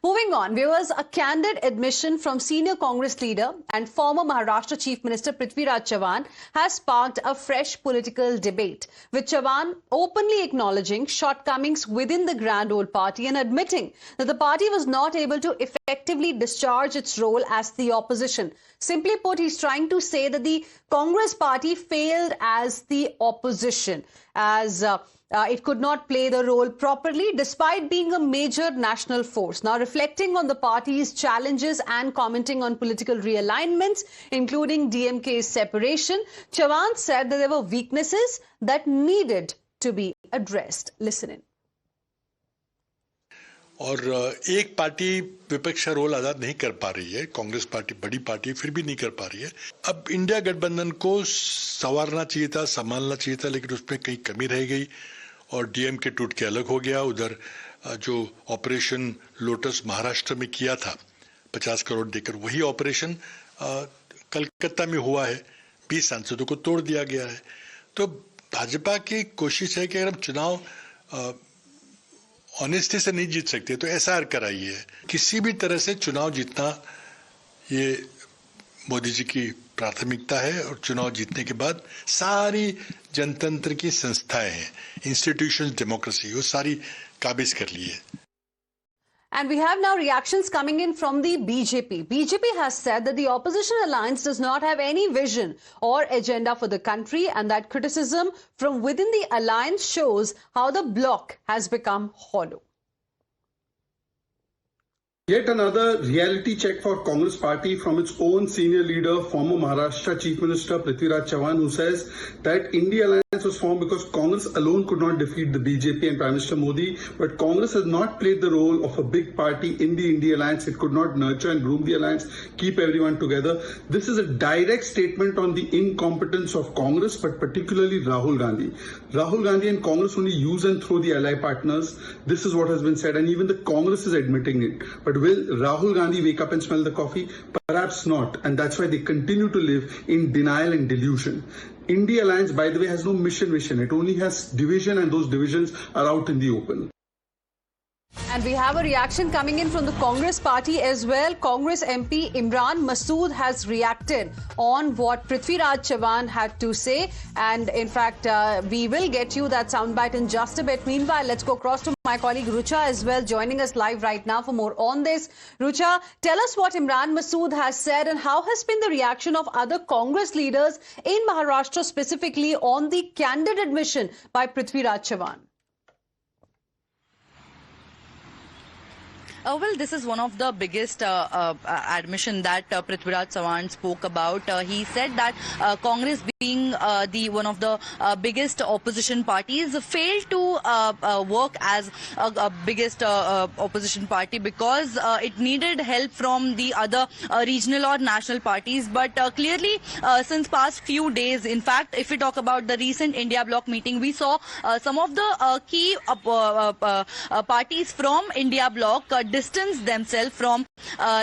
Moving on, viewers, a candid admission from senior Congress leader and former Maharashtra Chief Minister Prithviraj Chavan has sparked a fresh political debate, with Chavan openly acknowledging shortcomings within the Grand Old Party and admitting that the party was not able to effectively discharge its role as the opposition. Simply put, he's trying to say that the Congress party failed as the opposition, as it could not play the role properly despite being a major national force. Now, reflecting on the party's challenges and commenting on political realignments, including DMK's separation, Chavan said that there were weaknesses that needed to be addressed. Listen in. और एक party विपक्ष का role अदा नहीं कर पा रही है, कांग्रेस पार्टी बड़ी पार्टी फिर भी नहीं कर पा रही है। अब इंडिया गठबंधन को संवारना चाहिए था, संभालना चाहिए था, लेकिन उसमें कहीं कमी रह गई और डीएमके टूट के अलग हो गया। उधर जो ऑपरेशन लोटस महाराष्ट्र में किया था 50 करोड़ देकर, वही ऑपरेशन कलकत्ता में हुआ है, 20 सांसदों को तोड़ दिया गया है। तो भाजपा की कोशिश है कि अगर हम चुनाव ऑनेस्टी से नहीं जीत सकते तो एसआर कराइए। किसी भी तरह से चुनाव जीतना ये मोदी जी की प्राथमिकता है और चुनाव जीतने के बाद सारी जनतंत्र की संस्थाएं हैं, इंस्टीट्यूशंस, डेमोक्रेसी, वो सारी काबिज कर ली है। And we have now reactions coming in from the BJP. BJP has said that the opposition alliance does not have any vision or agenda for the country, and that criticism from within the alliance shows how the bloc has become hollow. Yet another reality check for Congress party from its own senior leader, former Maharashtra Chief Minister Prithviraj Chavan, who says that India Alliance was formed because Congress alone could not defeat the BJP and Prime Minister Modi, but Congress has not played the role of a big party in the India Alliance. It could not nurture and groom the alliance, keep everyone together. This is a direct statement on the incompetence of Congress, but particularly Rahul Gandhi. Rahul Gandhi and Congress only use and throw the ally partners. This is what has been said, and even the Congress is admitting it. But will Rahul Gandhi wake up and smell the coffee? Perhaps not, and that's why they continue to live in denial and delusion. India Alliance, by the way, has no mission. It only has division, and those divisions are out in the open. And we have a reaction coming in from the Congress party as well. Congress MP Imran Masood has reacted on what Prithviraj Chavan had to say. And in fact, we will get you that soundbite in just a bit. Meanwhile, let's go across to my colleague Rucha as well, joining us live right now for more on this. Rucha, tell us what Imran Masood has said and how has been the reaction of other Congress leaders in Maharashtra specifically on the candid admission by Prithviraj Chavan. Well, this is one of the biggest admission that Prithviraj Chavan spoke about. He said that Congress, being one of the biggest opposition parties, failed to work as a biggest opposition party because it needed help from the other regional or national parties. But clearly, since past few days, in fact, if we talk about the recent India Bloc meeting, we saw some of the key parties from India Bloc distance themselves from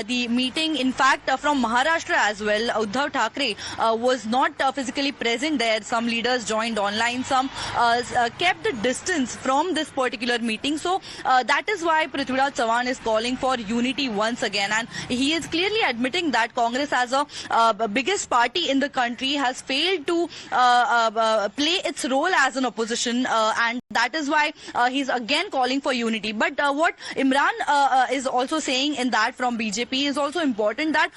the meeting. In fact, from Maharashtra as well, Uddhav Thackeray was not physically present there. Some leaders joined online, some kept the distance from this particular meeting. So that is why Prithviraj Chavan is calling for unity once again, and he is clearly admitting that Congress as a biggest party in the country has failed to play its role as an opposition, and that is why he's again calling for unity. But what Imran is also saying in that from BJP is also important, that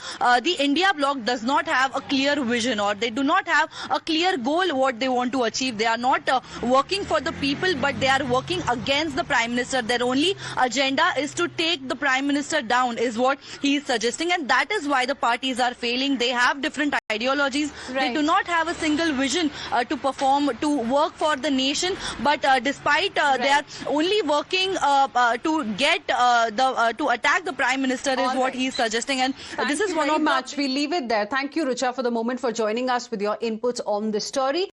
the India Bloc does not have a clear vision, or they do not have a clear goal what they want to achieve. They are not working for the people, but they are working against the Prime Minister. Their only agenda is to take the Prime Minister down, is what he is suggesting, and that is why the parties are failing. They have different ideologies. Right. They do not have a single vision to perform, to work for the nation, but despite they are only working to get to attack the Prime Minister is what he is suggesting, and this is one of much. We leave it there. Thank you, Rucha, for the moment, for joining us with your inputs on this story.